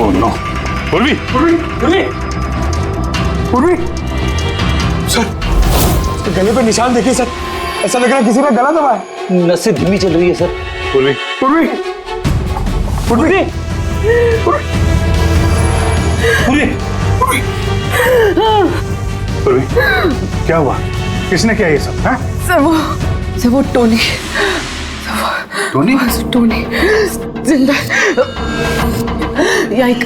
ओह no. Purvi, Purvi, Purvi, पूर्वी। Sir, गले पे निशान देखिए सर, ऐसा लग रहा है किसी ने गला दबाया। नसें धीमी चल रही है सर। पूर्वी, पूर्वी, पूर्वी, पूर्वी, पूर्वी, क्या हुआ? किसने किया ये सब? हाँ? सर वो टोनी, टोनी? टोनी जिंदा या एक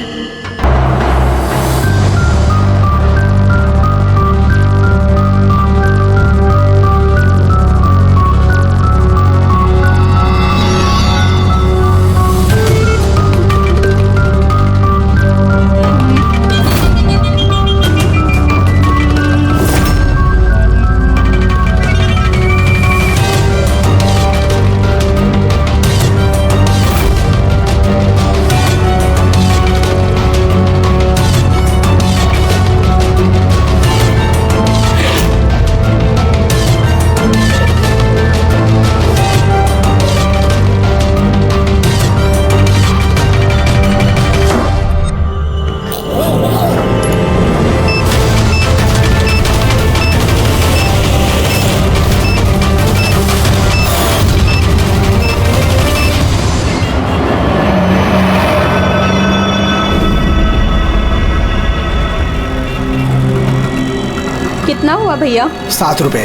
कितना हुआ भैया? 7 रुपए।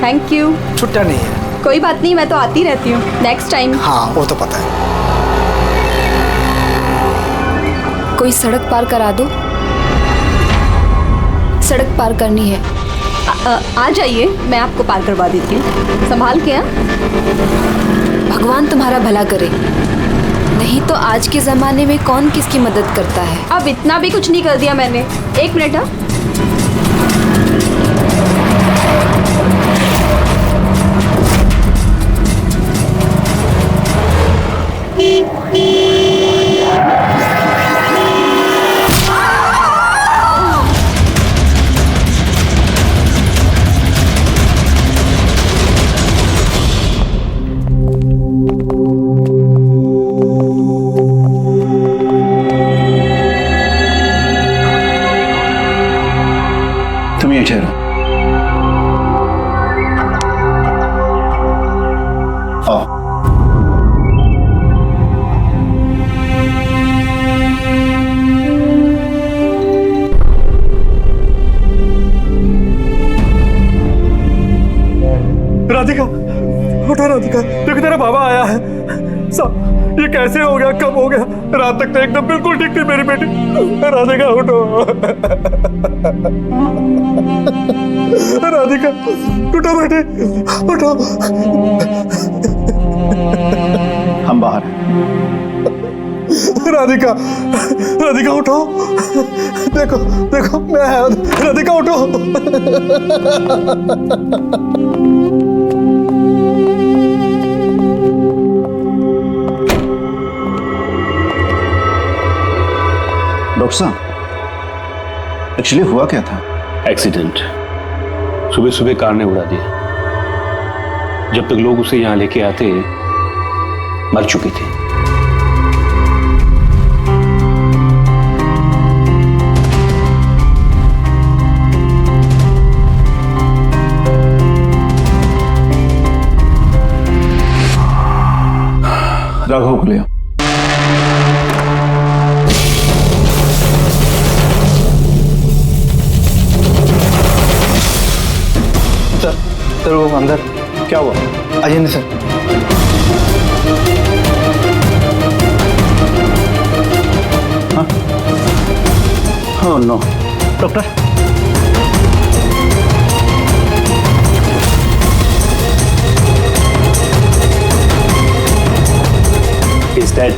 Thank you. छुट्टा नहीं है। कोई बात नहीं, मैं तो आती रहती हूँ, नेक्स्ट टाइम। हाँ वो तो पता है। कोई सड़क पार करा दो, सड़क पार करनी है। आ जाइए, मैं आपको पार करवा देती हूँ, संभाल के। भगवान तुम्हारा भला करे, नहीं तो आज के जमाने में कौन किसकी मदद करता है। अब इतना भी कुछ नहीं कर दिया मैंने। 1 मिनट। हाँ, तुम ये ठहरो। आओ। राधिका, उठो राधिका, देखो तेरा बाबा आया है। सब ये कैसे हो गया, कब हो गया? रात तक तो एकदम बिल्कुल ठीक थी मेरी बेटी। राधिका उठो, राधिका उठो बेटी, उठो। हम बाहर हैं। राधिका, राधिका उठो, देखो देखो मैं आया। राधिका उठो। डॉक्टर साहब, एक्चुअली हुआ क्या था? एक्सीडेंट। सुबह सुबह कार ने उड़ा दिया। जब तक लोग उसे यहां लेके आते मर चुकी थी। राघव को ले आओ। सर वो अंदर क्या हुआ? आइए नहीं सर। हाँ? Oh no. Doctor, He's dead.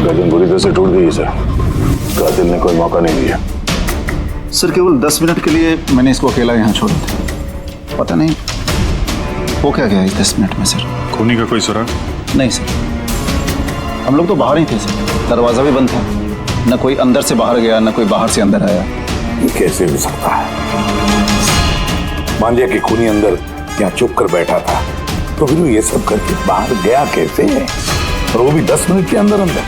गर्दन बुरी तरह से टूट गई है सर। कातिल ने कोई मौका नहीं दिया। सर केवल 10 मिनट के लिए मैंने इसको अकेला यहाँ छोड़ा था। पता नहीं वो क्या गया इस 10 मिनट में सर। खूनी का कोई सुराग? नहीं सर, हम लोग तो बाहर ही थे सर, दरवाजा भी बंद था, न कोई अंदर से बाहर गया न कोई बाहर से अंदर आया। ये कैसे हो सकता है? मान लिया कि खूनी अंदर यहाँ चुप कर बैठा था, तो फिर वो ये सब करके बाहर गया कैसे है, और वो भी 10 मिनट के अंदर अंदर?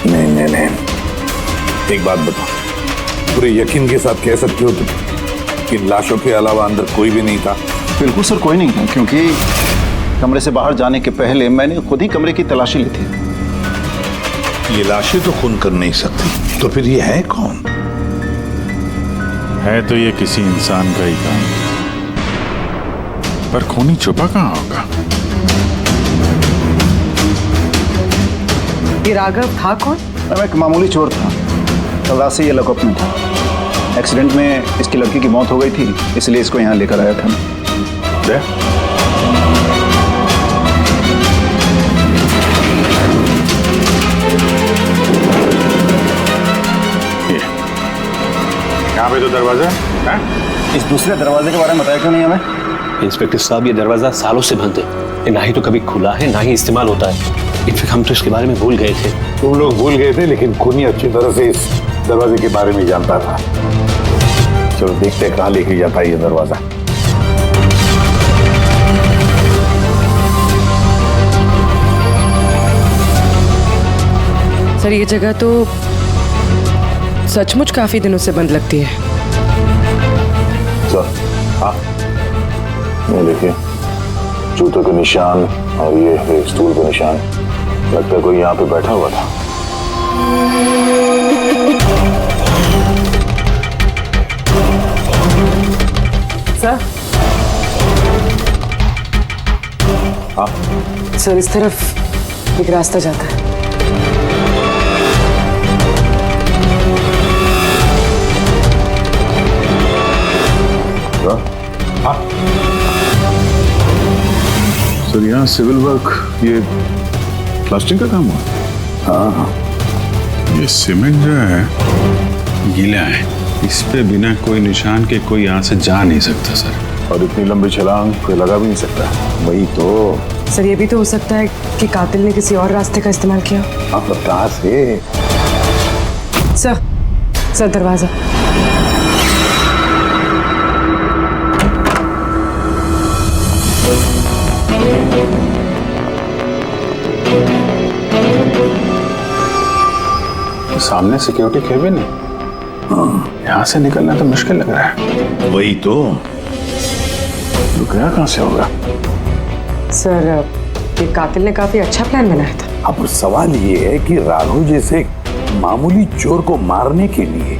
नहीं नहीं नहीं, एक बात बताओ, पूरे यकीन के साथ कह सकते हो तुम कि लाशों के अलावा अंदर कोई भी नहीं था? बिल्कुल सर, कोई नहीं था, क्योंकि कमरे से बाहर जाने के पहले मैंने खुद ही कमरे की तलाशी ली थी। ये लाशें तो खून कर नहीं सकती, तो फिर ये है कौन? है तो ये किसी इंसान का ही काम, पर खूनी छुपा कहाँ होगा? ये राघव था कौन? मैं एक मामूली चोर था, कल रात से ये लॉकअप में था। एक्सीडेंट में इसकी लड़की की मौत हो गई थी, इसलिए इसको यहाँ लेकर आया था। यहाँ पे तो दरवाजा है? इस दूसरे दरवाजे के बारे में बताया क्यों नहीं हमें? इंस्पेक्टर साहब, ये दरवाजा सालों से बंद है, ये ना ही तो कभी खुला है ना ही इस्तेमाल होता है। इनफैक्ट हम तो इसके बारे में भूल गए थे। तुम लोग भूल गए थे, लेकिन खूनी अच्छी तरह से इस दरवाजे के बारे में जानता था। चलो देखते कहाँ लेके जाता है ये दरवाजा। सर ये जगह तो सचमुच काफी दिनों से बंद लगती है। सर, हाँ, ये देखिए, जूतों के निशान और ये स्टूल के निशान, लगता है कोई यहाँ पे बैठा हुआ था। सर, हाँ, सर इस तरफ एक रास्ता जाता है। हाँ, सर यहाँ सिविल वर्क, ये प्लास्टिक का काम हुआ? हाँ, हाँ। ये सीमेंट जो है गीला है, इस पे बिना कोई निशान के कोई यहाँ से जा नहीं सकता सर। और इतनी लंबी छलांग कोई लगा भी नहीं सकता। वही तो। सर ये भी तो हो सकता है कि कातिल ने किसी और रास्ते का इस्तेमाल किया। आप कहाँ से? सर दरवाजा। सामने सिक्योरिटी केबिन है, यहाँ से निकलना तो मुश्किल लग रहा है। वही तो। रुकया कहाँ से होगा? सर ये कातिल ने काफी अच्छा प्लान बनाया था। अब सवाल ये है कि राघव जैसे मामूली चोर को मारने के लिए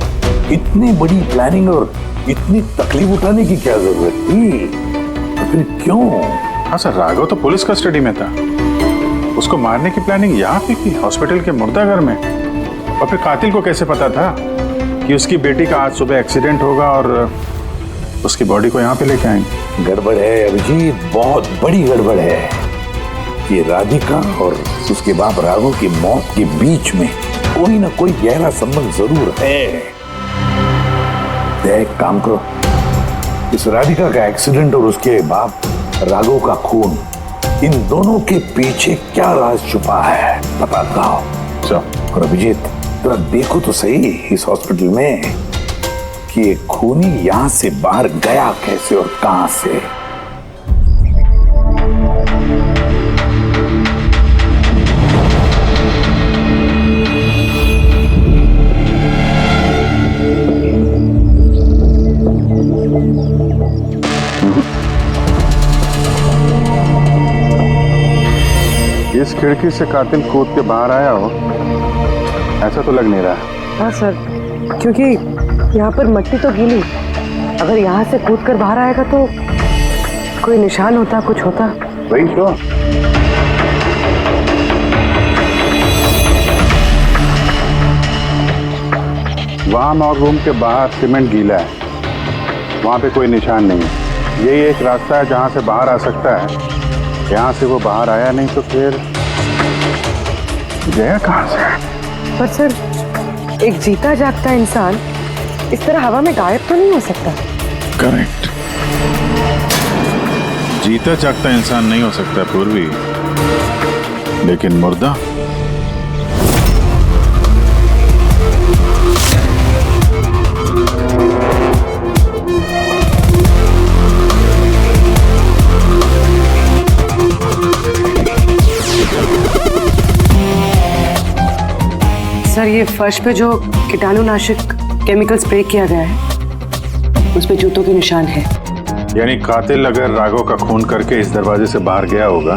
इतनी बड़ी प्लानिंग और इतनी तकलीफ उठाने की क्या जरूरत थी? तो फिर क्यों? हाँ सर, राघव तो पुलिस कस्टडी में था, उसको मारने की प्लानिंग यहाँ पे की, हॉस्पिटल के मुर्दाघर में। और फिर कातिल को कैसे पता था कि उसकी बेटी का आज सुबह एक्सीडेंट होगा और उसकी बॉडी को यहाँ पे लेके आएंगे? गड़बड़ है अभिजीत, बहुत बड़ी गड़बड़ है। ये राधिका और उसके बाप राघव की मौत के बीच में कोई ना कोई गहरा संबंध जरूर है। एक काम करो, इस राधिका का एक्सीडेंट और उसके बाप राघव का खून, इन दोनों के पीछे क्या राज छुपा है पता लगाओ। और अभिजीत जरा देखो तो सही इस हॉस्पिटल में कि ये खूनी यहां से बाहर गया कैसे और कहां से। इस खिड़की से कातिल कूद के बाहर आया हो, ऐसा तो लग नहीं रहा। हाँ सर, क्योंकि यहाँ पर मट्टी तो गीली, अगर यहाँ से कूद कर बाहर आएगा तो कोई निशान होता, कुछ होता। वही तो। वहाँ और रूम के बाहर सीमेंट गीला है, वहाँ पे कोई निशान नहीं है। यही एक रास्ता है जहाँ से बाहर आ सकता है। यहाँ से वो बाहर आया नहीं तो फिर गया कहाँ से? पर सर एक जीता जागता इंसान इस तरह हवा में गायब तो नहीं हो सकता। करेक्ट। जीता जागता इंसान नहीं हो सकता पूर्वी, लेकिन मुर्दा सर, ये फर्श पे जो कीटाणुनाशक केमिकल स्प्रे किया गया है उस पे जूतों के निशान है। यानी कातिल अगर राघव का खून करके इस दरवाजे से बाहर गया होगा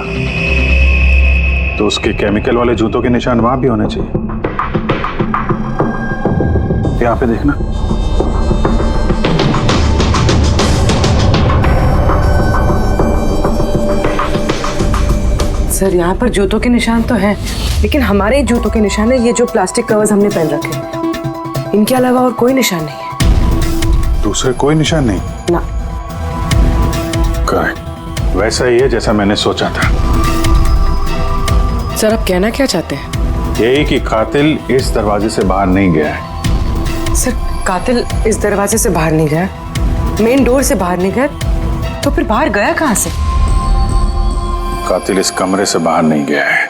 तो उसके केमिकल वाले जूतों के निशान वहां भी होने चाहिए। यहाँ पे देखना। सर, यहाँ पर जूतों के निशान तो हैं, लेकिन हमारे जूतों के निशान है ये जो प्लास्टिक कवर्स हमने पहन रखे हैं। इनके अलावा और कोई निशान नहीं है। दूसरे कोई निशान नहीं ना। करेक्ट, वैसा ही है जैसा मैंने सोचा था। सर, आप कहना क्या चाहते हैं? यही कि कातिल इस दरवाजे से बाहर नहीं गया है। सर, कातिल इस दरवाजे से बाहर नहीं गया, मेन डोर से बाहर नहीं गया, तो फिर बाहर गया कहाँ से? कातिल इस कमरे से बाहर नहीं गया है।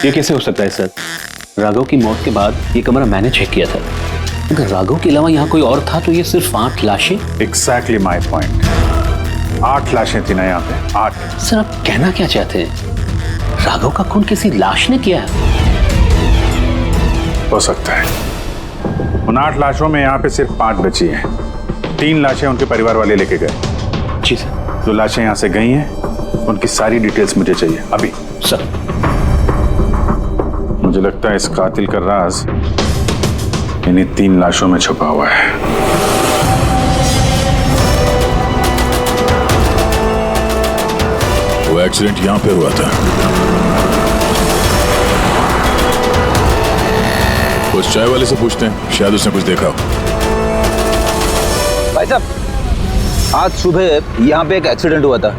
ये कैसे हो सकता है सर? राघव की मौत के बाद ये कमरा मैंने चेक किया था। अगर राघव के अलावा यहाँ कोई और था तो ये सिर्फ 8 लाशें। Exactly my point. 8 लाशें थी ना यहाँ पे, 8। सर, आप कहना क्या चाहते हैं? राघव का खून किसी लाश ने किया? हो सकता है। उन 8 लाशों में यहाँ पे सिर्फ 5 बची हैं। 3 लाशें उनके परिवार वाले लेके गए। जी सर। जो लाशें यहाँ से गई हैं उनकी सारी डिटेल्स मुझे चाहिए अभी। सर, मुझे लगता है इस कातिल का राज इन्हीं 3 लाशों में छुपा हुआ है। वो एक्सीडेंट यहाँ पे हुआ था। उस चाय वाले से पूछते हैं, शायद उसने कुछ देखा हो। भाई साहब, आज सुबह यहाँ पे एक एक्सीडेंट हुआ था,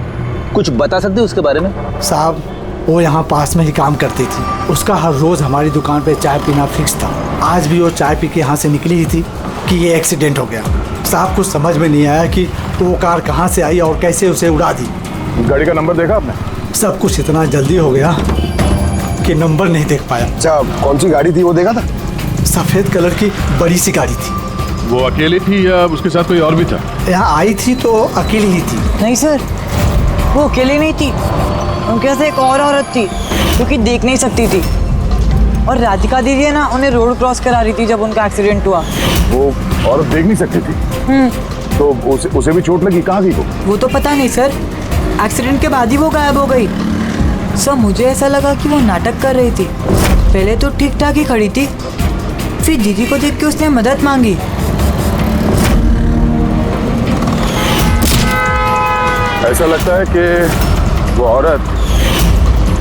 कुछ बता सकते हैं उसके बारे में? साहब, वो यहाँ पास में ही काम करती थी। उसका हर रोज हमारी दुकान पे चाय पीना फिक्स था। आज भी वो चाय पी के यहाँ से निकली ही थी कि ये एक्सीडेंट हो गया। साहब, कुछ समझ में नहीं आया कि वो कार कहाँ से आई और कैसे उसे उड़ा दी। गाड़ी का नंबर देखा आपने? सब कुछ इतना जल्दी हो गया कि नंबर नहीं देख पाया। अच्छा, कौन सी गाड़ी थी वो देखा था? सफेद कलर की बड़ी सी गाड़ी थी। वो अकेली थी या उसके साथ कोई और भी था? यहाँ आई थी तो अकेली ही थी। नहीं सर, वो अकेली नहीं थी, उनके साथ एक और औरत थी जो कि देख नहीं सकती थी। और राधिका दीदी है ना, उन्हें रोड क्रॉस करा रही थी जब उनका एक्सीडेंट हुआ। वो औरत देख नहीं सकती थी? तो उसे भी चोट लगी? कहाँ गई वो तो पता नहीं सर, एक्सीडेंट के बाद ही वो गायब हो गई। सर, मुझे ऐसा लगा कि वो नाटक कर रही थी। पहले तो ठीक ठाक ही खड़ी थी, फिर दीदी को देख के उसने मदद मांगी। ऐसा लगता है कि वो औरत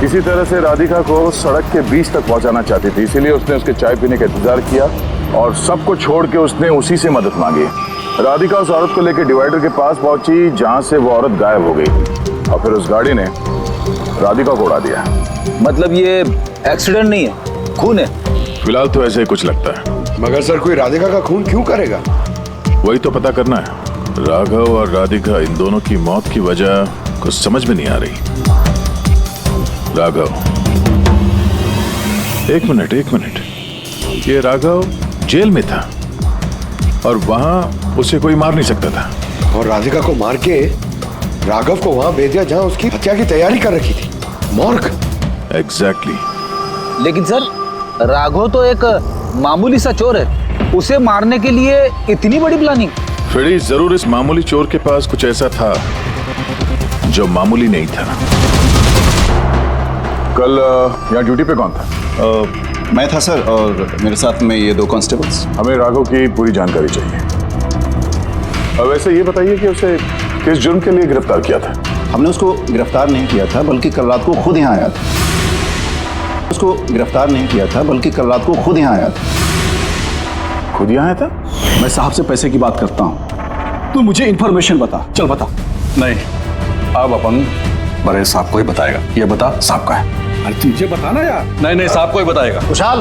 किसी तरह से राधिका को सड़क के बीच तक पहुंचाना चाहती थी, इसीलिए उसने उसके चाय पीने का इंतजार किया और सबको छोड़ के उसने उसी से मदद मांगी। राधिका उस औरत को लेकर डिवाइडर के पास पहुंची जहां से वो औरत गायब हो गई और फिर उस गाड़ी ने राधिका को उड़ा दिया। मतलब ये एक्सीडेंट नहीं है, खून है? फिलहाल तो ऐसे ही कुछ लगता है। मगर सर, कोई राधिका का खून क्यों करेगा? वही तो पता करना है। राघव और राधिका, इन दोनों की मौत की वजह कुछ समझ में नहीं आ रही। राघव, एक मिनट। ये राघव जेल में था और वहां उसे कोई मार नहीं सकता था, और राधिका को मार के राघव को वहां भेज दिया जहां उसकी हत्या की तैयारी कर रखी थी, मॉर्ग। एग्जैक्टली। लेकिन सर, राघव तो एक मामूली सा चोर है, उसे मारने के लिए इतनी बड़ी प्लानिंग? फ्रेडी, जरूर इस मामूली चोर के पास कुछ ऐसा था जो मामूली नहीं था। कल यहाँ ड्यूटी पे कौन था? मैं था सर, और मेरे साथ में ये 2 कांस्टेबल्स। हमें राघव की पूरी जानकारी चाहिए। अब वैसे ये बताइए कि उसे किस जुर्म के लिए गिरफ्तार किया था? हमने उसको गिरफ्तार नहीं किया था, बल्कि कल रात को खुद यहाँ आया था। उसको गिरफ्तार नहीं किया था, बल्कि कल रात को खुद यहाँ आया था। खुद यहाँ आया था? मैं साहब से पैसे की बात करता हूँ, तू मुझे इन्फॉर्मेशन बता। चल बता। नहीं, अब अपन बड़े साहब को ही बताएगा। ये बता, साहब का है। अरे तुझे बताना यार। नहीं, साहब को ही बताएगा। खुशहाल,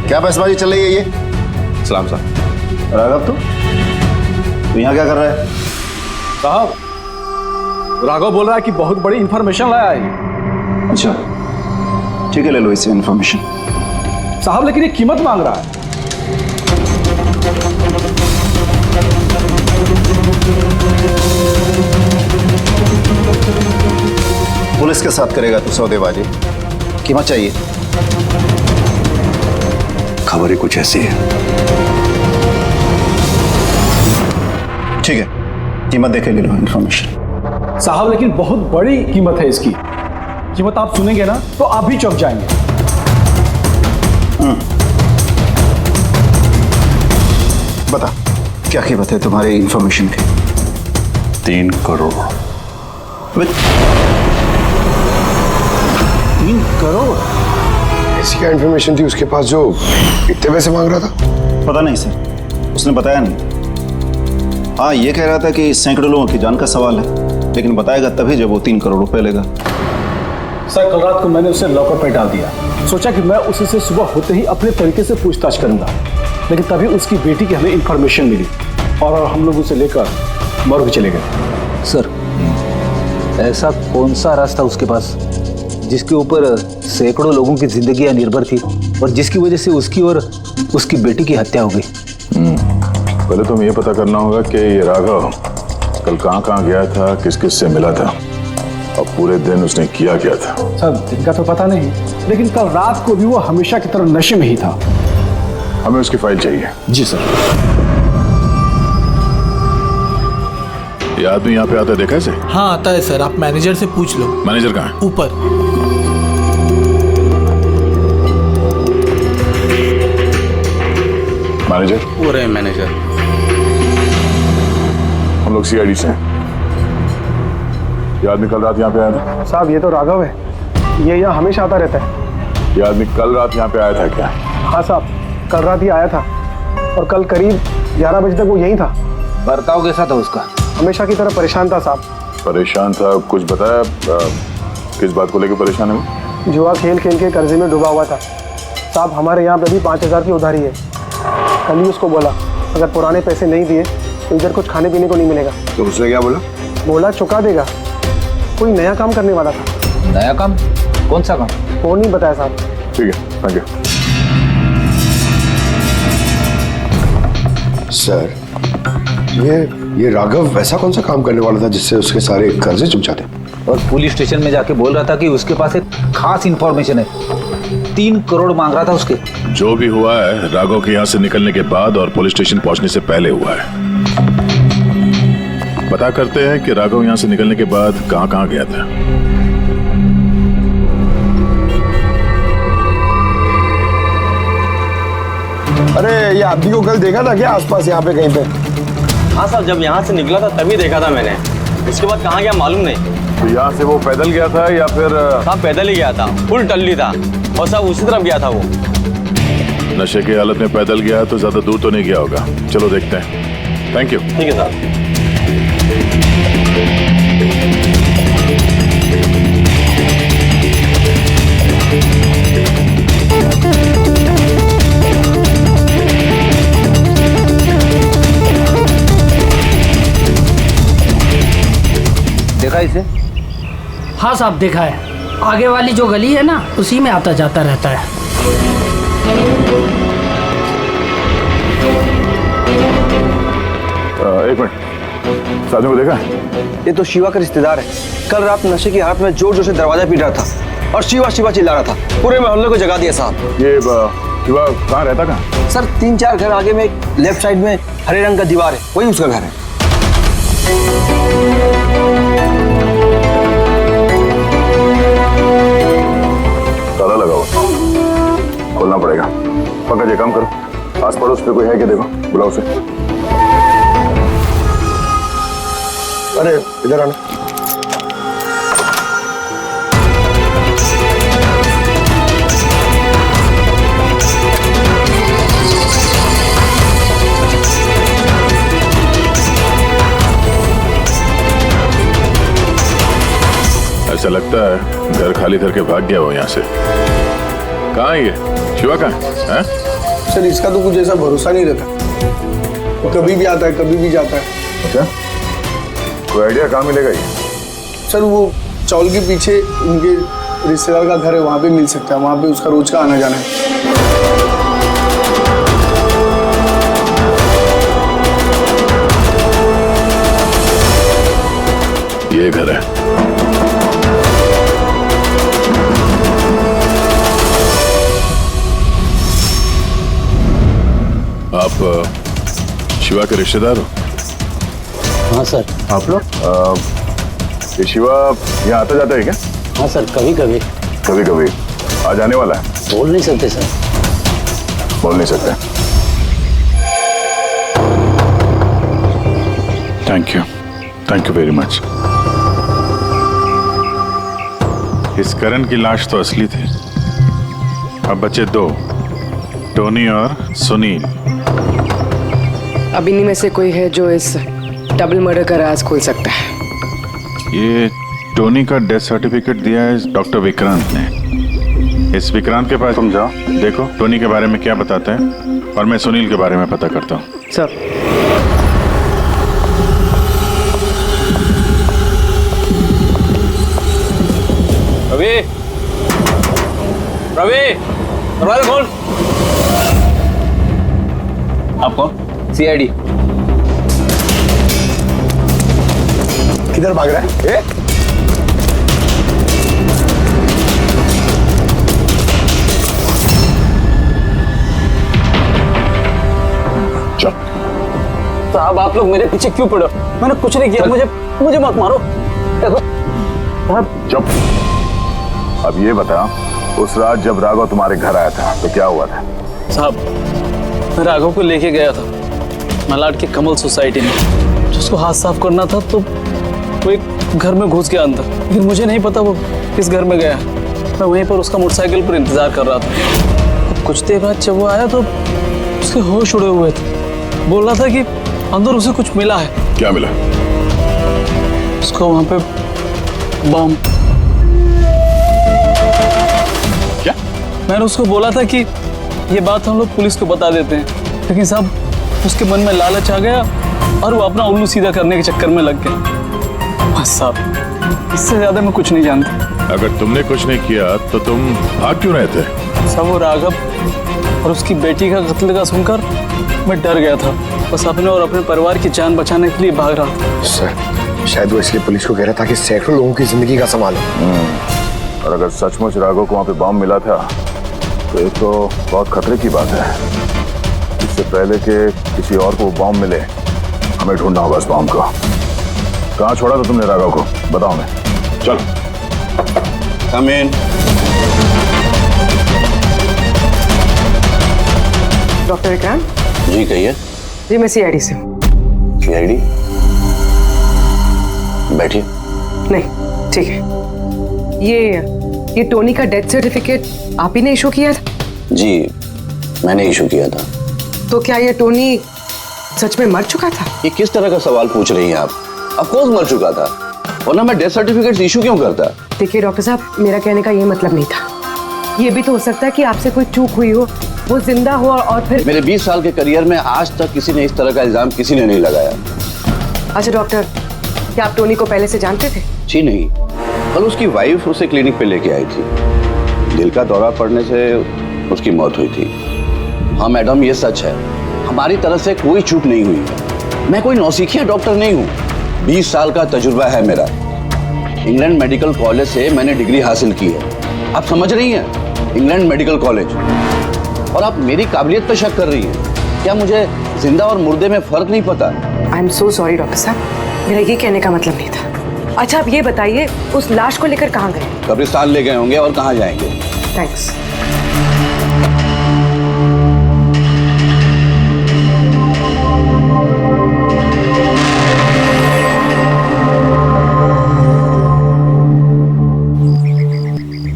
क्या बहसबाजी चल रही है ये? सलाम साहब। राघव, तो तो यहाँ क्या कर रहा है? साहब राघव बोल रहा है कि बहुत बड़ी इंफॉर्मेशन लाया है। अच्छा ठीक है, ले लो इससे इंफॉर्मेशन। साहब लेकिन ये कीमत मांग रहा है। पुलिस के साथ करेगा तू सौदेबाजी? कीमत चाहिए? खबर ही कुछ ऐसी है। ठीक है, कीमत देखे ले लो इंफॉर्मेशन। साहब लेकिन बहुत बड़ी कीमत है इसकी। कीमत आप सुनेंगे ना तो आप भी चौंक जाएंगे। बता क्या कीमत है तुम्हारी इंफॉर्मेशन की? 3 करोड़। 3 करोड़? ऐसी क्या इंफॉर्मेशन थी उसके पास जो इतने पैसे मांग रहा था? पता नहीं सर, उसने बताया नहीं। हाँ ये कह रहा था कि सैकड़ों लोगों की जान का सवाल है, लेकिन बताएगा तभी जब वो 3 करोड़ रुपए लेगा। सर कल रात को मैंने उसे लॉकर पे डाल दिया। सोचा कि मैं उसी से सुबह होते ही अपने तरीके से पूछताछ करूंगा, लेकिन तभी उसकी बेटी की हमें इंफॉर्मेशन मिली और हम लोग उसे लेकर मॉर्ग चले गए। सर ऐसा कौन सा रास्ता उसके पास जिसके ऊपर सैकड़ों लोगों की जिंदगियां निर्भर थी और जिसकी वजह से उसकी और उसकी बेटी की हत्या हो गई? पहले तो हमें ये पता करना होगा कि ये राघव कल कहाँ गया था, किस किस से मिला था और पूरे दिन उसने किया क्या था। सर दिन का तो पता नहीं, लेकिन कल रात को भी वो हमेशा की तरह नशे में ही था। हमें उसकी फाइल चाहिए। जी सर। ये आदमी यहाँ पे आता है, देखा है इसे? हाँ आता है सर, आप मैनेजर से पूछ लो। मैनेजर कहाँ है? ऊपर। मैनेजर? वो रहे मैनेजर। हम लोग सीआईडी से हैं। ये आदमी कल रात यहाँ पे आया था? साहब ये तो राघव है, ये यहाँ हमेशा आता रहता है। ये आदमी कल रात यहाँ पे आया था क्या? हाँ साहब कल रात ही आया था और कल करीब 11 बजे तक वो यहीं था। बर्ताव कैसा था उसका? हमेशा की तरह परेशान था साहब। परेशान था? कुछ बताया किस बात को लेकर परेशान है वो? जुआ खेल खेल के कर्जे में डूबा हुआ था साहब। हमारे यहाँ पे भी 5,000 की उधारी है। कल ही उसको बोला अगर पुराने पैसे नहीं दिए तो इधर कुछ खाने पीने को नहीं मिलेगा। तो उसने क्या बोला? बोला चुका देगा। कोई नया काम करने वाला था। नया काम? कौन सा काम? वो नहीं बताया साहब। ठीक है, थैंक यू। सर ये राघव वैसा कौन सा काम करने वाला था जिससे उसके सारे कर्जे चुक जाते? और पुलिस स्टेशन में जाके बोल रहा था कि उसके पास एक खास इंफॉर्मेशन है। 3 करोड़ मांग रहा था उसके। जो भी हुआ है राघव के यहाँ से निकलने के बाद और पुलिस स्टेशन पहुंचने से पहले हुआ है। पता करते हैं कि राघव यहाँ से निकलने के बाद कहाँ गया था। अरे ये आदमी को कल देखा था क्या आसपास यहाँ पे कहीं पे? हाँ साहब जब यहाँ से निकला था तभी देखा था मैंने। इसके बाद कहाँ गया मालूम नहीं। तो यहाँ से वो पैदल गया था या फिर? साहब पैदल ही गया था, फुल टल्ली था और साहब उसी तरफ गया था वो। नशे की हालत में पैदल गया तो ज्यादा दूर तो नहीं गया होगा। चलो देखते हैं। Thank you. ठीक है साहब। देखा इसे? हाँ साहब देखा है। आगे वाली जो गली है ना उसी में आता जाता रहता है। एक मिनट, साथियों को देखा? ये तो शिवा का रिश्तेदार है। कल रात नशे की हालत में जोर जोर से दरवाजा पीट रहा था और शिवा शिवा चिल्ला रहा था। पूरे मोहल्ले को जगा दिया साहब। ये शिवा कहाँ रहता? कहाँ सर? 3-4 घर आगे में एक लेफ्ट साइड में हरे रंग का दीवार है, वही उसका घर है। ताला लगा हुआ, खोलना पड़ेगा। पंकज ये काम करो, आस पड़ोस पे कोई है क्या देखो, बुलाओ उसे। अरे इधर आना। ऐसा लगता है घर खाली करके भाग गया वो यहाँ से। कहाँ है ये? शिवा कहाँ है? सर इसका तो कुछ ऐसा भरोसा नहीं रहता। वो कभी भी आता है कभी भी जाता है। अच्छा, कोई आइडिया कहाँ मिलेगा ये? सर वो चौल के पीछे उनके रिश्तेदार का घर है, वहाँ पे मिल सकता है, वहाँ पे उसका रोज का आना जाना है। ये घर है। आप शिवा के रिश्तेदार हो? हाँ सर। आप लोग ये शिवा यहाँ आता जाता है क्या? हाँ सर, कभी कभी। कभी कभी आ जाने वाला है? बोल नहीं सकते सर। बोल नहीं सकते। Thank you very much. इस करण की लाश तो असली थी। अब बचे दो, टोनी और सुनील। अब इन्हीं में से कोई है जो इस डबल मर्डर का राज खोल सकता है। ये टोनी का डेथ सर्टिफिकेट दिया है डॉक्टर विक्रांत ने। इस विक्रांत के पास तुम जाओ, देखो टोनी के बारे में क्या बताते हैं, और मैं सुनील के बारे में पता करता हूँ। सर। रवि, रवि, दरवाजा खोल। आप कौन? सीआईडी। किधर भाग रहा है? साहब आप लोग मेरे पीछे क्यों पड़े? मैंने कुछ नहीं किया, मुझे मत मारो। चुप। अब ये बता, उस रात जब राघव तुम्हारे घर आया था तो क्या हुआ था? साहब मैं राघव को लेके गया था मलाड के कमल सोसाइटी में। उसको हाथ साफ करना था तो वो एक घर में घुस गया अंदर, लेकिन मुझे नहीं पता वो किस घर में गया। मैं वहीं पर उसका मोटरसाइकिल पर इंतजार कर रहा था। कुछ देर बाद जब वो आया तो उसके होश उड़े हुए थे। बोल रहा था कि अंदर उसे कुछ मिला है। क्या मिला? उसको वहां पे बम। क्या? मैंने उसको बोला था कि ये बात हम लोग पुलिस को बता देते हैं, लेकिन साहब उसके मन में लालच आ गया और वो अपना उल्लू सीधा करने के चक्कर में लग गया। बस साहब, इससे ज्यादा मैं कुछ नहीं जानता। अगर तुमने कुछ नहीं किया तो तुम भाग क्यों रहे थे? सब वो राघव और उसकी बेटी का कत्ल का सुनकर मैं डर गया था। बस अपने और अपने परिवार की जान बचाने के लिए भाग रहा था। सर शायद वो इसलिए पुलिस को कह रहा था कि सैकड़ों लोगों की जिंदगी का सवाल है। और अगर सचमुच राघव को वहां पे बम मिला था तो ये तो बहुत खतरे की बात है। इससे पहले कि किसी और को बम मिले, हमें ढूंढना होगा उस बम को। कहाँ छोड़ा था तुमने राघव को? बताओ। मैं चल। कम इन। डॉक्टर विक्रांत जी कहिए। जी मैं सीआईडी से हूँ। सीआईडी? बैठिए। नहीं ठीक है। ये टोनी का डेथ सर्टिफिकेट आप ही ने इशू किया था? जी मैंने इशू किया था। तो क्या ये टोनी सच में मर चुका था? ये किस तरह का सवाल पूछ रही हैं आप? ऑफ कोर्स मर चुका था, वरना मैं डेथ सर्टिफिकेट इशू क्यों करता? देखिए डॉक्टर साहब, मेरा कहने का ये मतलब नहीं था। ये भी तो हो सकता है कि आपसे कोई चूक हुई हो, वो जिंदा हो और फिर। मेरे 20 साल के करियर में आज तक किसी ने इस तरह का इल्जाम किसी ने नहीं लगाया। अच्छा डॉक्टर, क्या आप टोनी को पहले से जानते थे? जी नहीं, कल उसकी वाइफ उसे क्लिनिक पे लेके आई थी। दिल का दौरा पड़ने से उसकी मौत हुई थी। हाँ मैडम, ये सच है, हमारी तरफ से कोई चूक नहीं हुई है। मैं कोई नौसिखिया डॉक्टर नहीं हूँ, 20 साल का तजुर्बा है मेरा। इंग्लैंड मेडिकल कॉलेज से मैंने डिग्री हासिल की है। आप समझ रही हैं? England medical college. और आप मेरी काबिलियत पे शक कर रही हैं। क्या मुझे जिंदा और मुर्दे में फर्क नहीं पता? I am so sorry doctor साहब, मेरा ये कहने का मतलब नहीं था। अच्छा आप ये बताइए, उस लाश को लेकर कहाँ गए? कब्रिस्तान ले गए होंगे, और कहाँ जाएंगे? थैंक्स।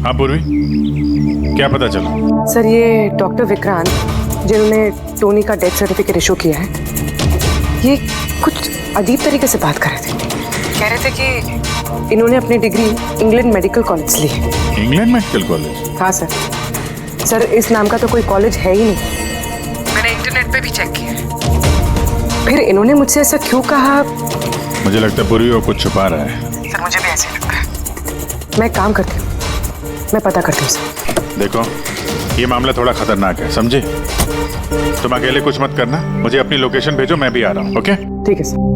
हाँ पूर्वी, क्या पता चला? सर ये डॉक्टर विक्रांत जिन्होंने टोनी का डेथ सर्टिफिकेट इशू किया है, ये कुछ अजीब तरीके से बात कर रहे थे। कह रहे थे कि इन्होंने अपनी डिग्री इंग्लैंड मेडिकल कॉलेज ली है। England medical college? हाँ सर इस नाम का तो कोई कॉलेज है ही नहीं। मैंने इंटरनेट पे भी चेक किया। फिर इन्होंने मुझसे ऐसा क्यों कहा? मुझे लगता है पूरी वो कुछ छुपा रहा है। सर मुझे भी ऐसे ही लगता है। मैं काम करती हूँ, मैं पता करती हूँ सर। देखो ये मामला थोड़ा खतरनाक है, समझे? तुम अकेले कुछ मत करना, मुझे अपनी लोकेशन भेजो, मैं भी आ रहा हूँ। ओके ठीक है सर।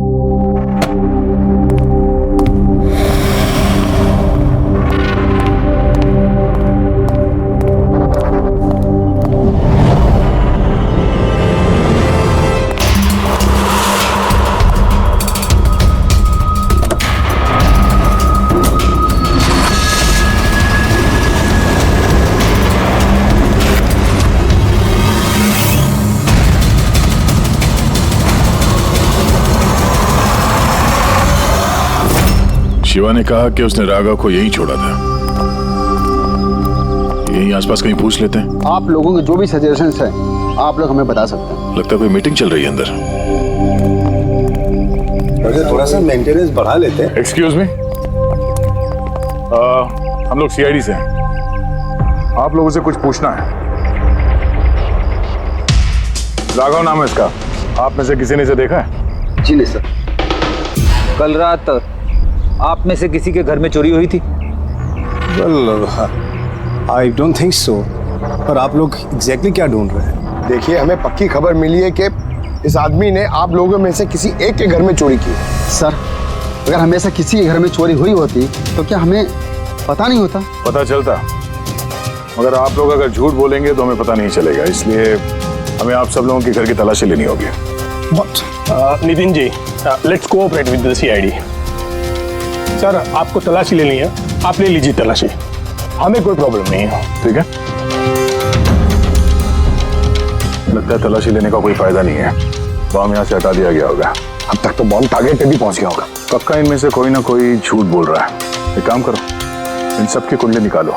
शिवा ने कहा कि उसने राघव को यहीं छोड़ा था। यहीं आसपास कहीं पूछ लेते हैं। आप लोगों के जो भी सजेशंस हैं आप लोग हमें बता सकते हैं। लगता है कोई मीटिंग चल रही है अंदर। थोड़ा सा मेंटेनेंस बढ़ा लेते हैं। एक्सक्यूज मी, हम लोग सीआईडी से हैं। आप लोगों से कुछ पूछना है। राघव नाम है इसका, आप में से किसी ने इसे देखा है? जी नहीं सर। कल रात आप में से किसी के घर में चोरी हुई थी? Well I don't think so. पर आप लोग एग्जैक्टली क्या ढूंढ रहे हैं? देखिए, हमें पक्की खबर मिली है कि इस आदमी ने आप लोगों में से किसी एक के घर में चोरी की। सर, अगर हमेशा किसी के घर में चोरी हुई होती तो क्या हमें पता नहीं होता? पता चलता, मगर आप लोग अगर झूठ बोलेंगे तो हमें पता नहीं चलेगा, इसलिए हमें आप सब लोगों के घर की तलाशी लेनी होगी। Nitin ji, let's cooperate with the CID. Sir, आपको तलाशी लेनी है, आप ले लीजिए तलाशी, हमें कोई प्रॉब्लम नहीं है। ठीक है, लगता है तलाशी लेने का कोई फायदा नहीं है। बॉम्ब यहाँ से हटा दिया गया होगा। अब तक तो बॉम्ब टारगेट पे भी पहुंच गया होगा। पक्का इनमें से कोई ना कोई झूठ बोल रहा है। एक काम करो, इन सबकी कुंडली निकालो।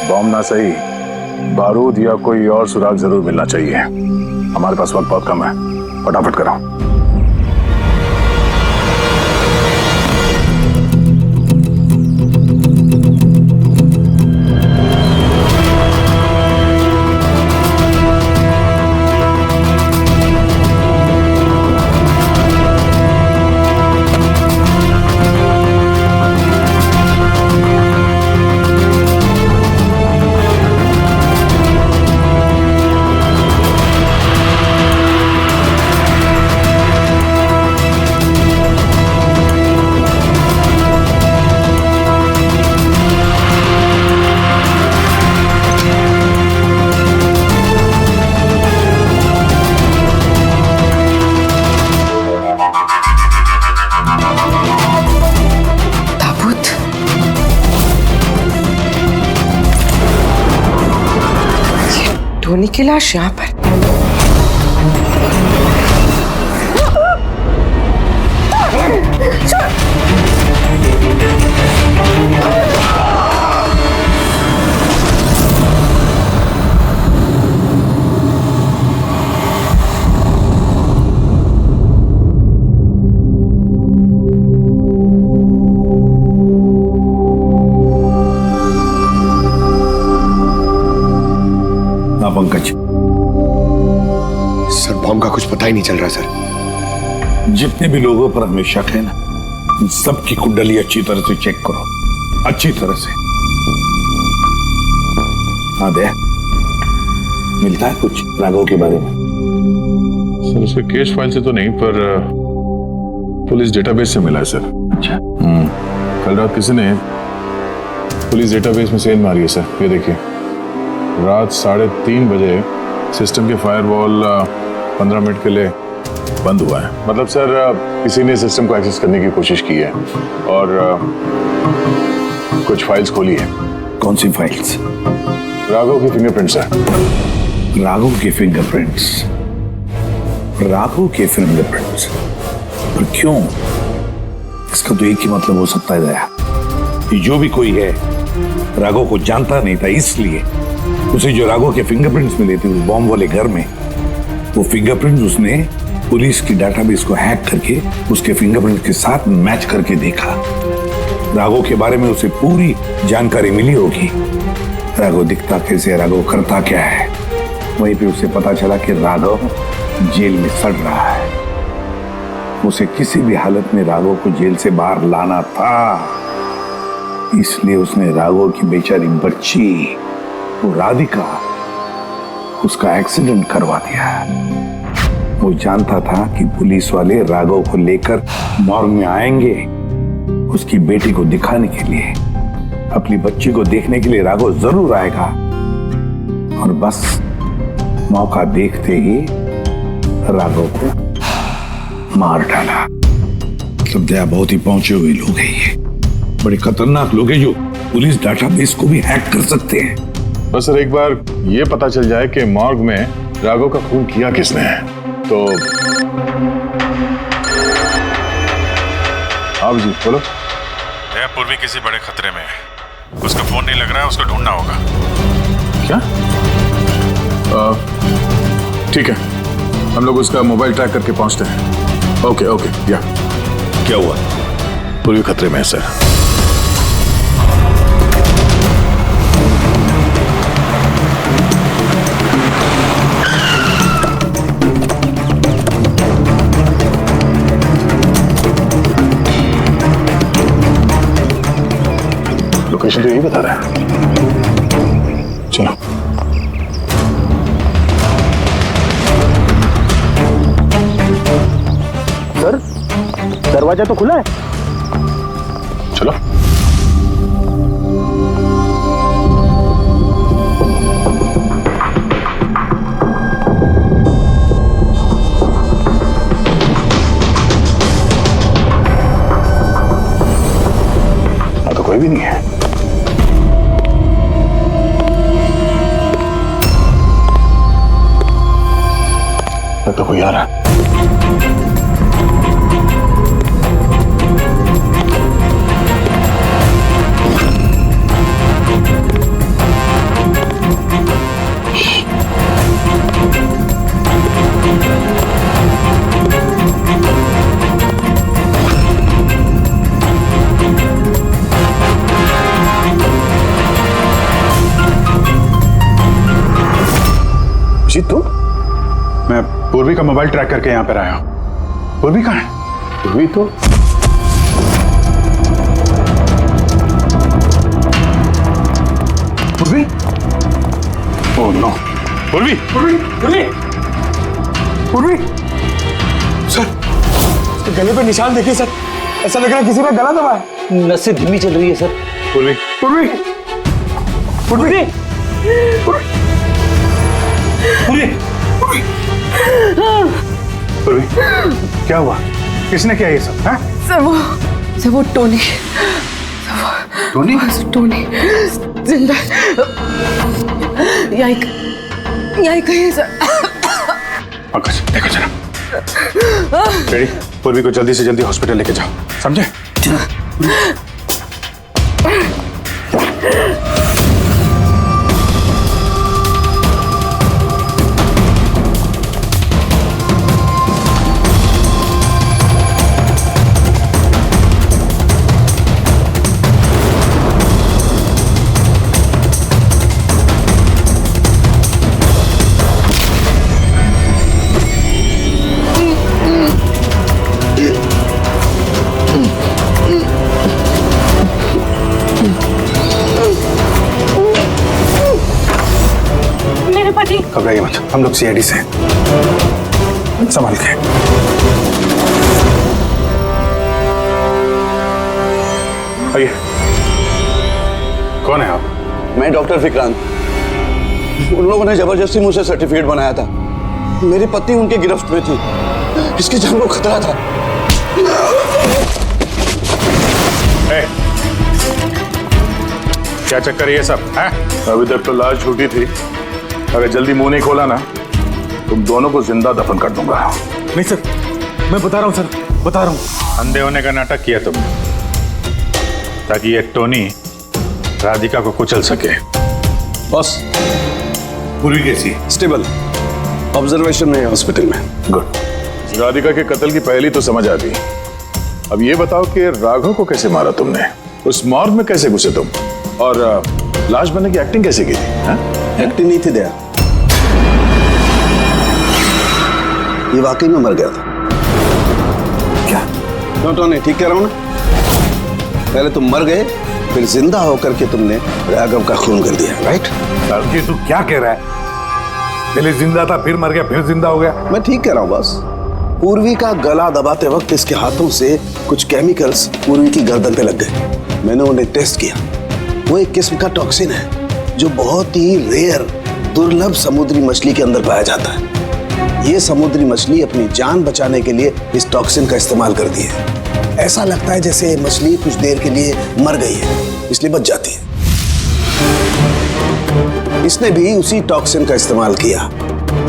बॉम्ब ना सही, बारूद या कोई और सुराग जरूर मिलना चाहिए। हमारे पास वक्त बहुत कम है, फटाफट करो। टोनी की लाश यहाँ पर। पंकज, सर बॉम्ब का कुछ पता ही नहीं चल रहा सर। जितने भी लोगों पर हमें शक है ना, इन सबकी कुंडली अच्छी तरह से चेक करो, अच्छी तरह से। हाँ दे, मिलता है कुछ राघव के बारे में? सर उसके केस फाइल से तो नहीं, पर पुलिस डेटाबेस से मिला है सर। अच्छा। कल रात किसी ने पुलिस डेटाबेस में सेंध मारी है सर। ये देखिए, रात 3:30 बजे सिस्टम के फायरवॉल 15 मिनट के लिए बंद हुआ है। मतलब सर किसी ने सिस्टम को एक्सेस करने की कोशिश की है और कुछ फाइल्स खोली है। कौन सी फाइल्स? राघव की फिंगरप्रिंट्स है। राघव के फिंगरप्रिंट्स? राघव के फिंगरप्रिंट्स? पर क्यों? इसका तो एक ही मतलब हो सकता है दया, कि जो भी कोई है राघव को जानता नहीं था, इसलिए उसे जो राघव के फिंगरप्रिंट्स मिले थे उस बॉम्ब वाले घर में, वो फिंगरप्रिंट्स उसने पुलिस की डाटाबेस को हैक करके उसके फिंगरप्रिंट के साथ मैच करके देखा। राघव के बारे में उसे पूरी जानकारी मिली होगी। राघव दिखता कैसे है, राघव करता क्या है। वहीं पे उसे पता चला कि राघव जेल में सड़ रहा है। उसे किसी भी हालत में राघव को जेल से बाहर लाना था, इसलिए उसने राघव की बेचारी बच्ची वो राधिका उसका एक्सीडेंट करवा दिया। वो जानता था कि पुलिस वाले राघव को लेकर मॉर्ग में आएंगे उसकी बेटी को दिखाने के लिए, अपनी बच्ची को देखने के लिए राघव जरूर आएगा। और बस मौका देखते ही राघव को मार डाला। मतलब दया बहुत ही पहुंचे हुए लोग हैं, ये बड़े खतरनाक लोग हैं जो पुलिस डाटाबेस को भी हैक कर सकते हैं। बस सर एक बार ये पता चल जाए कि मॉर्ग में राघव का खून किया किसने है तो। आप जी बोलो। दया पूर्वी किसी बड़े खतरे में है, उसका फोन नहीं लग रहा है, उसको ढूंढना होगा। क्या? ठीक है, हम लोग उसका मोबाइल ट्रैक करके पहुंचते हैं। Okay okay. या क्या हुआ? पूर्वी खतरे में है सर। लोकेशन तो यही बता रहा है। चलो। सर दरवाजा तो खुला है। चलो। तो कोई भी नहीं है। तो कोई आ रहा है। जी तुम? मैं पूर्वी का मोबाइल ट्रैक करके यहाँ पर आया हूँ। पूर्वी कहाँ है? पूर्वी तो पूर्वी? Oh no. पूर्वी पूर्वी पूर्वी पूर्वी सर इसके गले पे निशान देखिए सर, ऐसा लग रहा है किसी ने गला दबाया है। नसें धीमी चल रही है सर। पूर्वी पूर्वी पूर्वी पूर्वी पूर्वी क्या हुआ? किसने किया ये सब? हाँ? सर वो टोनी टोनी जिंदा यही कहीं है सर। पंकज देखो जरा। रेडी? पूर्वी को जल्दी से जल्दी हॉस्पिटल लेके जाओ, समझे? घबराइए मत, हम लोग सीआईडी से हैं। संभाल के। आइए। कौन है आप? मैं डॉक्टर विक्रांत। उन लोगों ने जबरदस्ती मुझसे सर्टिफिकेट बनाया था। मेरी पत्नी उनके गिरफ्त में थी, इसकी जान को खतरा था। क्या चक्कर है ये सब? अभी तक तो लाश झूठी थी, अगर जल्दी मुंह नहीं खोला ना तुम दोनों को जिंदा दफन कर दूंगा। नहीं सर, मैं बता रहा हूँ सर, बता रहा हूँ। अंधे होने का नाटक किया तुमने ताकि ये टोनी राधिका को कुचल सके। बॉस पूर्वी कैसी? स्टेबल, ऑब्जर्वेशन में हॉस्पिटल में। गुड। राधिका के कत्ल की पहली तो समझ आ गई। अब ये बताओ कि राघव को कैसे मारा तुमने, उस मॉर्ग में कैसे घुसे तुम, और लाश बनने की एक्टिंग कैसे की थी? एक्टिंग नहीं थी दया, ये वाकई में मर गया था। क्यों टोनी, ठीक कह रहा हूं ना? पहले तुम मर गए, फिर जिंदा होकर के तुमने राघव का खून कर दिया, राइट? ये तू क्या कह रहा है? पहले जिंदा था, फिर मर गया, फिर जिंदा हो गया। मैं ठीक कह रहा हूं बस। पूर्वी का गला दबाते वक्त इसके हाथों से कुछ केमिकल्स पूर्वी की गर्दन पे लग गए। मैंने उन्हें टेस्ट किया। वो एक किस्म का टॉक्सिन है जो बहुत ही रेयर, दुर्लभ समुद्री मछली के अंदर पाया जाता है। ये समुद्री मछली अपनी जान बचाने के लिए इस टॉक्सिन का इस्तेमाल करती है। ऐसा लगता है जैसे मछली कुछ देर के लिए मर गई है, इसलिए बच जाती है। इसने भी उसी टॉक्सिन का इस्तेमाल किया।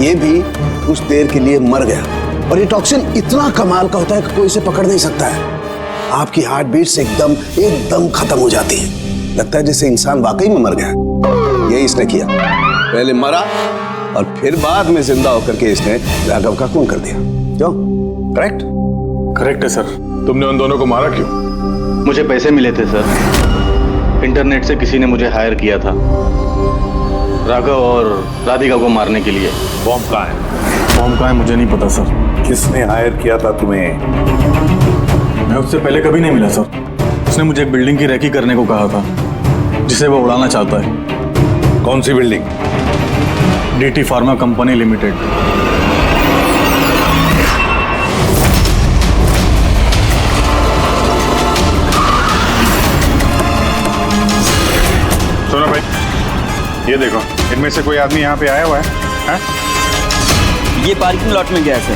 ये भी कुछ देर के लिए मर गया। और ये टॉक्सिन इतना कमाल का होता है कि कोई इसे पकड़ नहीं सकता है। आपकी हार्ट बीट से एकदम खत्म हो जाती है। लगता है जैसे इंसान वाकई में मर गया। यही इसने किया, पहले मरा और फिर बाद में जिंदा होकर के इसने राघव का खून कर दिया। क्यों? करेक्ट? करेक्ट है सर। तुमने उन दोनों को मारा क्यों? मुझे पैसे मिले थे सर। इंटरनेट से किसी ने मुझे हायर किया था राघव और राधिका को मारने के लिए। बॉम्ब कहाँ है? बॉम्ब कहाँ है मुझे नहीं पता सर। किसने हायर किया था तुम्हें? मैं उससे पहले कभी नहीं मिला सर। उसने मुझे एक बिल्डिंग की रेकी करने को कहा था जिसे वो उड़ाना चाहता है। कौन सी building? DT pharma company limited. सुनो भाई, ये देखो, इनमें से कोई आदमी यहाँ पे आया हुआ है? ये पार्किंग लॉट में गया सर।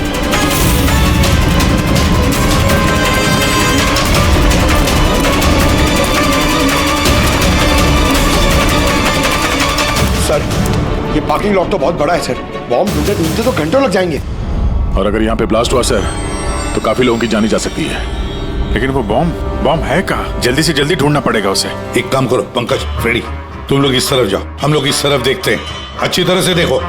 सर, ये पार्किंग लॉट तो बहुत बड़ा है सर। बॉम्ब ढूंढते ढूंढते तो घंटों लग जाएंगे। और अगर यहाँ पे ब्लास्ट हुआ सर तो काफी लोगों की जान जा सकती है। लेकिन वो बॉम्ब है कहाँ? जल्दी से जल्दी ढूंढना पड़ेगा उसे। एक काम करो पंकज, फ्रेडी, तुम लोग इस तरफ जाओ, हम लोग इस तरफ देखते हैं। अच्छी तरह से देखो।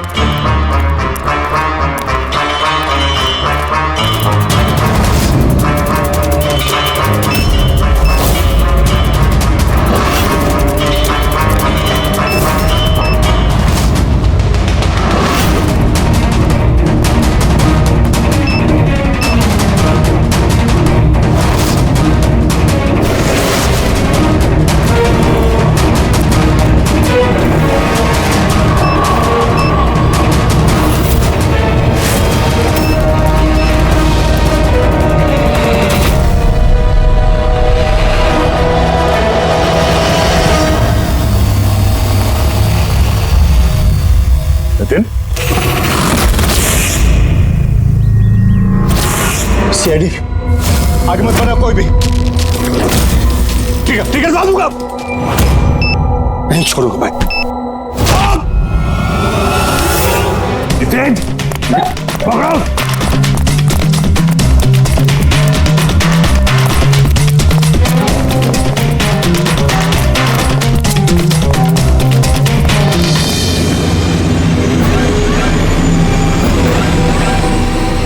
सीआईडी आगे मत बढ़ना कोई भी। ठीक है दूंगा, नहीं छोड़ूंगा मैं। पकड़ो।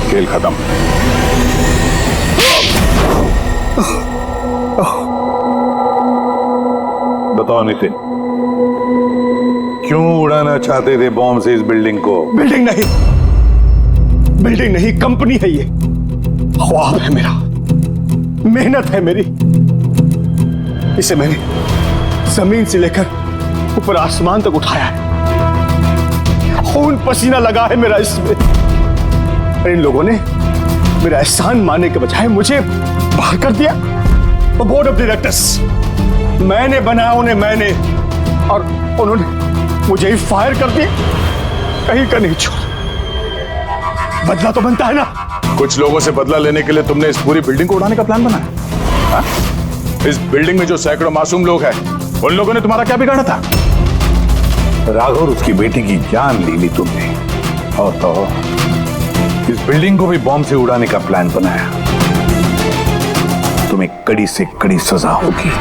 खेल खत्म। बताओ नितिन, क्यों उड़ाना चाहते थे बॉम्ब से इस बिल्डिंग को? बिल्डिंग नहीं, कंपनी है ये। ख्वाब है मेरा, मेहनत है मेरी। इसे मैंने जमीन से लेकर ऊपर आसमान तक उठाया है। खून पसीना लगा है मेरा इसमें। इन लोगों ने मेरा एहसान मानने के बजाय मुझे बाहर कर दिया। बोर्ड ऑफ डायरेक्टर्स मैंने बनाया उन्हें, मैंने, और उन्होंने मुझे ही फायर कर दिया। कहीं का नहीं छोड़ा। बदला तो बनता है ना। कुछ लोगों से बदला लेने के लिए तुमने इस पूरी बिल्डिंग को उड़ाने का प्लान बनाया? इस बिल्डिंग में जो सैकड़ों मासूम लोग हैं, उन लोगों ने तुम्हारा क्या बिगाड़ा था? राघव और उसकी बेटी की जान ले ली तुमने, और तो इस बिल्डिंग को भी बॉम्ब से उड़ाने का प्लान बनाया। तुम्हें कड़ी से कड़ी सजा होगी।